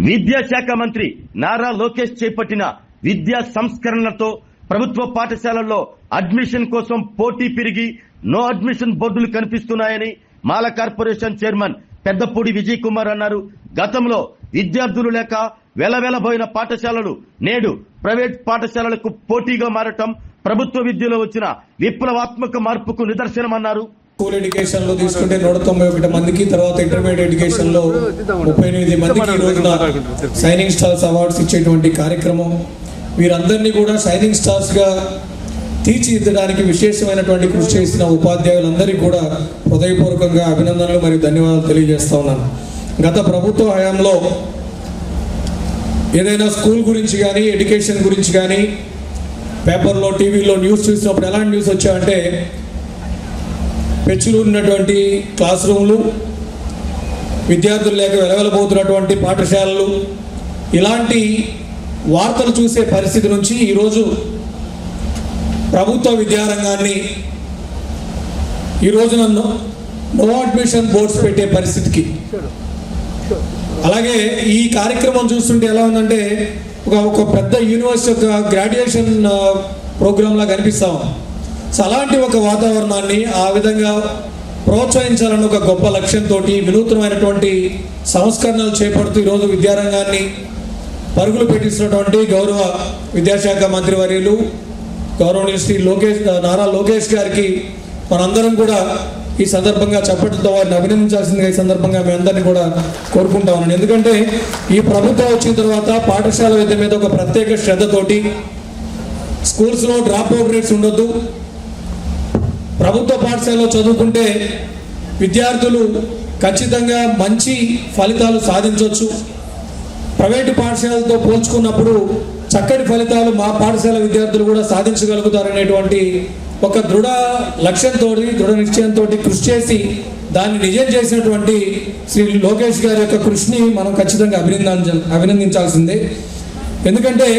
విద్యాశాఖ మంత్రి నారా లోకేష్ చేపట్టిన విద్యా సంస్కరణలతో ప్రభుత్వ పాఠశాలల్లో అడ్మిషన్ కోసం పోటీ పెరిగి నో అడ్మిషన్ బోర్డులు కనిపిస్తున్నాయని మాల కార్పొరేషన్ చైర్మన్ పెద్దపూడి విజయ్ కుమార్ అన్నారు. గతంలో విద్యార్థులు లేక వెలవెలబోయిన పాఠశాలలు నేడు ప్రైవేట్ పాఠశాలలకు పోటీగా మారటం ప్రభుత్వ విద్యలో వచ్చిన విప్లవాత్మక మార్పుకు నిదర్శనమన్నారు. స్కూల్ ఎడ్యుకేషన్ లో తీసుకుంటే 191 మందికి, తర్వాత ఇంటర్మీడియట్ ఎడ్యుకేషన్ లో 38 మందికి ఈ రోజున షైనింగ్ స్టార్స్ అవార్డ్స్ ఇచ్చేటువంటి కార్యక్రమం. వీరందరినీ కూడా షైనింగ్ స్టార్స్ గా తీర్చిదిద్దడానికి విశేషమైనటువంటి కృషి చేసిన ఉపాధ్యాయులందరికీ కూడా హృదయపూర్వకంగా అభినందనలు మరియు ధన్యవాదాలు తెలియజేస్తా ఉన్నాను. గత ప్రభుత్వ హయాంలో ఏదైనా స్కూల్ గురించి కానీ ఎడ్యుకేషన్ గురించి కానీ పేపర్లో టీవీలో న్యూస్ చూసినప్పుడు ఎలాంటి న్యూస్ వచ్చాయంటే పెచ్చులు ఉన్నటువంటి క్లాస్ రూమ్లు, విద్యార్థులు లేక వెలవెలబోతున్నటువంటి పాఠశాలలు, ఇలాంటి వార్తలు చూసే పరిస్థితి నుంచి ఈరోజు ప్రభుత్వ విద్యారంగాన్ని ఈ రోజున నో అడ్మిషన్ బోర్డ్స్ పెట్టే పరిస్థితికి, అలాగే ఈ కార్యక్రమం చూస్తుంటే ఎలా ఉందంటే ఒక పెద్ద యూనివర్సిటీ ఒక గ్రాడ్యుయేషన్ ప్రోగ్రామ్ లాగా కనిపిస్తాం. సో అలాంటి ఒక వాతావరణాన్ని ఆ విధంగా ప్రోత్సహించాలని ఒక గొప్ప లక్ష్యంతో వినూత్నమైనటువంటి సంస్కరణలు చేపడుతూ ఈరోజు విద్యారంగాన్ని పరుగులు పెట్టిస్తున్నటువంటి గౌరవ విద్యాశాఖ మంత్రి వర్యులు గౌరవనీయులు శ్రీ నారా లోకేష్ గారికి మనందరం కూడా ఈ సందర్భంగా చప్పట్లతో వారిని అభినందించాల్సిందిగా ఈ సందర్భంగా మీ అందరినీ కూడా కోరుకుంటా ఉన్నాను. ఎందుకంటే ఈ ప్రభుత్వం వచ్చిన తర్వాత పాఠశాల విద్య మీద ఒక ప్రత్యేక శ్రద్ధతోటి స్కూల్స్లో డ్రాప్ అవుట్ రేట్స్ ఉండొద్దు, ప్రభుత్వ పాఠశాలలో చదువుకుంటే విద్యార్థులు ఖచ్చితంగా మంచి ఫలితాలు సాధించవచ్చు, ప్రైవేటు పాఠశాలలతో పోల్చుకున్నప్పుడు చక్కటి ఫలితాలు మా పాఠశాల విద్యార్థులు కూడా సాధించగలుగుతారనేటువంటి ఒక దృఢ లక్ష్యంతో, దృఢ నిశ్చయంతో కృషి చేసి దాన్ని నిజం చేసినటువంటి శ్రీ లోకేష్ గారి యొక్క కృషిని మనం ఖచ్చితంగా అభినందించాల్సిందే. ఎందుకంటే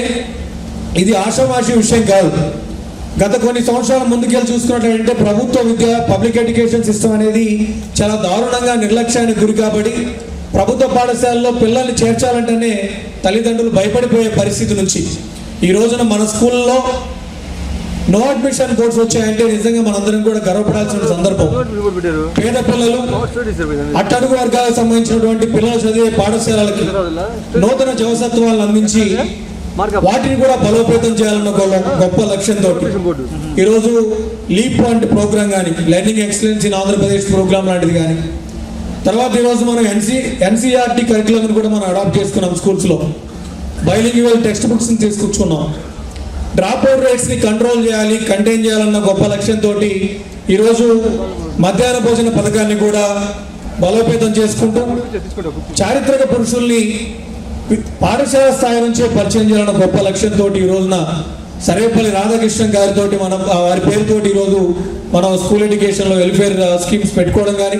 ఇది ఆషామాషి విషయం కాదు. గత కొన్ని సంవత్సరాల ముందుకెళ్ళి చూసుకున్నట్లయితే ప్రభుత్వ విద్య, పబ్లిక్ ఎడ్యుకేషన్ సిస్టమ్ అనేది చాలా దారుణంగా నిర్లక్ష్యానికి గురి కాబట్టి ప్రభుత్వ పాఠశాలలో పిల్లల్ని చేర్చాలంటేనే తల్లిదండ్రులు భయపడిపోయే పరిస్థితి నుంచి ఈ రోజున మన స్కూల్లో నో అడ్మిషన్ బోర్డ్స్ వచ్చాయంటే నిజంగా మనందరం కూడా గర్వపడాల్సిన సందర్భం. పేద పిల్లలు, అట్టడుగు వర్గాలకు సంబంధించినటువంటి పిల్లలు చదివే పాఠశాలలకి నూతన జవసత్వాలను అందించి వాటిని కూడా బలోపేతం చేయాలన్న గొప్ప లక్ష్యంతో ఈరోజు లీప్ పాయింట్ ప్రోగ్రామ్ కానీ, learning excellence in Andhra Pradesh programme లాంటిది కానీ, తర్వాత ఈరోజు మనం ఎన్సీఆర్టీ కరికులం కూడా మనం అడాప్ట్ చేసుకున్నాం. స్కూల్స్లో బైలింగ్యువల్ టెక్స్ట్ బుక్స్ని తీసుకొచ్చుకున్నాం. డ్రాప్ అవుట్ రేట్స్ని కంట్రోల్ చేయాలి, కంటైన్ చేయాలన్న గొప్ప లక్ష్యంతో ఈరోజు మధ్యాహ్న భోజన పథకాన్ని కూడా బలోపేతం చేసుకుంటూ చారిత్రక పురుషుల్ని పాఠశాల స్థాయి నుంచే పరిచయం చేయాలన్న గొప్ప లక్ష్యంతో ఈ రోజున సర్వేపల్లి రాధాకృష్ణన్ గారితో మనం వారి పేరుతోటి ఈరోజు మనం స్కూల్ ఎడ్యుకేషన్లో వెల్ఫేర్ స్కీమ్స్ పెట్టుకోవడం కానీ,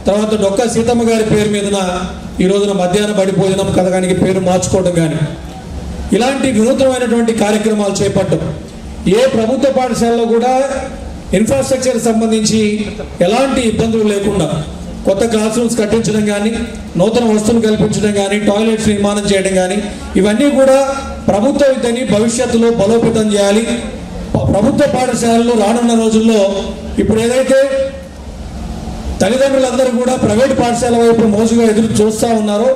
తర్వాత డొక్కా సీతమ్మ గారి పేరు మీదన ఈ రోజున మధ్యాహ్న బడి భోజనం పథకానికి పేరు మార్చుకోవడం కానీ, ఇలాంటి వినూత్నమైనటువంటి కార్యక్రమాలు చేపట్టడం. ఏ ప్రభుత్వ పాఠశాలలో కూడా ఇన్ఫ్రాస్ట్రక్చర్ సంబంధించి ఎలాంటి ఇబ్బందులు లేకుండా కొత్త క్లాస్ రూమ్స్ కట్టించడం కానీ, నూతన వస్తువులు కల్పించడం కానీ, టాయిలెట్స్ నిర్మాణం చేయడం కానీ, ఇవన్నీ కూడా ప్రభుత్వ విద్యని భవిష్యత్తులో బలోపేతం చేయాలి. ప్రభుత్వ పాఠశాలలు రానున్న రోజుల్లో ఇప్పుడు ఏదైతే తల్లిదండ్రులందరూ కూడా ప్రైవేట్ పాఠశాల వైపు మోజుగా ఎదురు చూస్తూ ఉన్నారో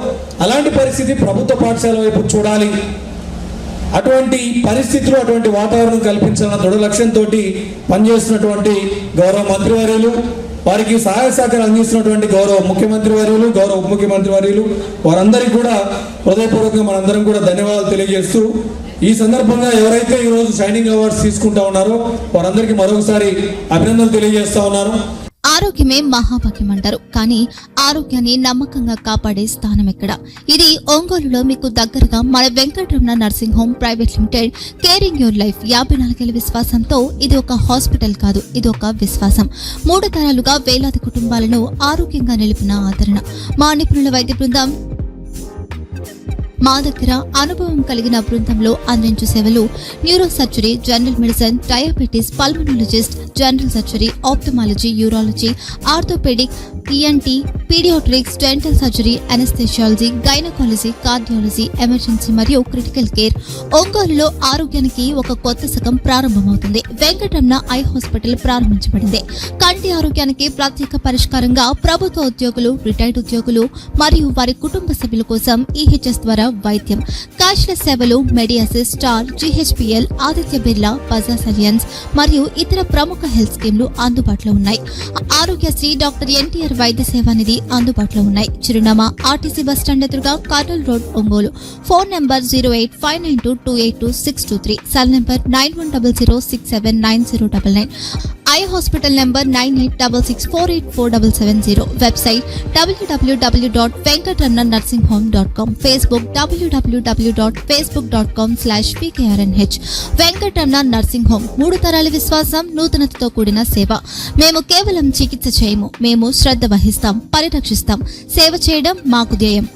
అలాంటి పరిస్థితి ప్రభుత్వ పాఠశాల వైపు చూడాలి. అటువంటి పరిస్థితులు, అటువంటి వాతావరణం కల్పించాలన్న దృఢ లక్ష్యంతో పనిచేస్తున్నటువంటి గౌరవ మంత్రివర్యులు, వారికి సహాయ సహకారం అందిస్తున్నటువంటి గౌరవ ముఖ్యమంత్రి వర్యులు, గౌరవ ఉప ముఖ్యమంత్రి వర్యులు, వారందరికీ కూడా హృదయపూర్వకంగా మనందరం కూడా ధన్యవాదాలు తెలియజేస్తూ ఈ సందర్భంగా ఎవరైతే ఈరోజు షైనింగ్ అవార్డ్స్ తీసుకుంటా ఉన్నారో వారందరికీ మరొకసారి అభినందనలు తెలియజేస్తా ఉన్నాను. ఆరోగ్యమే మహాభాగ్యం అంటారు, కానీ ఆరోగ్యాన్ని నమ్మకంగా కాపాడే స్థానం ఎక్కడ? ఇది ఒంగోలులో మీకు దగ్గరగా మన Venkataramana nursing home private limited. Caring your life 54 విశ్వాసంతో ఇది ఒక హాస్పిటల్ కాదు, ఇది ఒక విశ్వాసం. 3 తరాలుగా వేలాది కుటుంబాలను ఆరోగ్యంగా నిలిపిన ఆదరణ. మా నిపుణుల వైద్య బృందం మా దగ్గర అనుభవం కలిగిన బృందంలో అందించే సేవలు neuro surgery, general medicine, diabetes, pulmonologist, general surgery, ophthalmology, urology, orthopaedic, ENT, paediatrics, dental surgery, anaesthesiology, gynaecology, cardiology, emergency మరియు క్రిటికల్ కేర్. ఒంగోలులో ఆరోగ్యానికి ఒక కొత్త శకం ప్రారంభమవుతుంది. వెంకటరమణ ఐ హాస్పిటల్ ప్రారంభించబడింది. కంటి ఆరోగ్యానికి ప్రత్యేక పరిష్కారంగా ప్రభుత్వ ఉద్యోగులు, రిటైర్డ్ ఉద్యోగులు మరియు వారి కుటుంబ సభ్యుల కోసం EHS ద్వారా వైద్యం, క్యాష్లెస్ సేవలు, Mediassist, Star, GHPL, Aditya Birla, Bajaj Allianz మరియు ఇతర ప్రముఖ హెల్త్ స్కీమ్లు అందుబాటులో ఉన్నాయి. ఆరోగ్యశ్రీ, డాక్టర్ NTR వైద్య సేవా నిధి అందుబాటులో ఉన్నాయి. చిరునామా RTC బస్టాండ్ ఎదురుగా, Kurnool road, Ongole. Phone number 08592282623, cell number 9100679099. Eye hospital number 9866484770. Website www.venkatramannursing.com. Facebook www.facebook.com/PKRNH. Venkataramana nursing home, 3 తరాల విశ్వాసం, నూతనతతో కూడిన సేవ. మేము కేవలం చికిత్స చేయము, మేము శ్రద్ధ వహిస్తాం, పరిరక్షిస్తాం. సేవ చేయడం మాకు ధ్యేయం.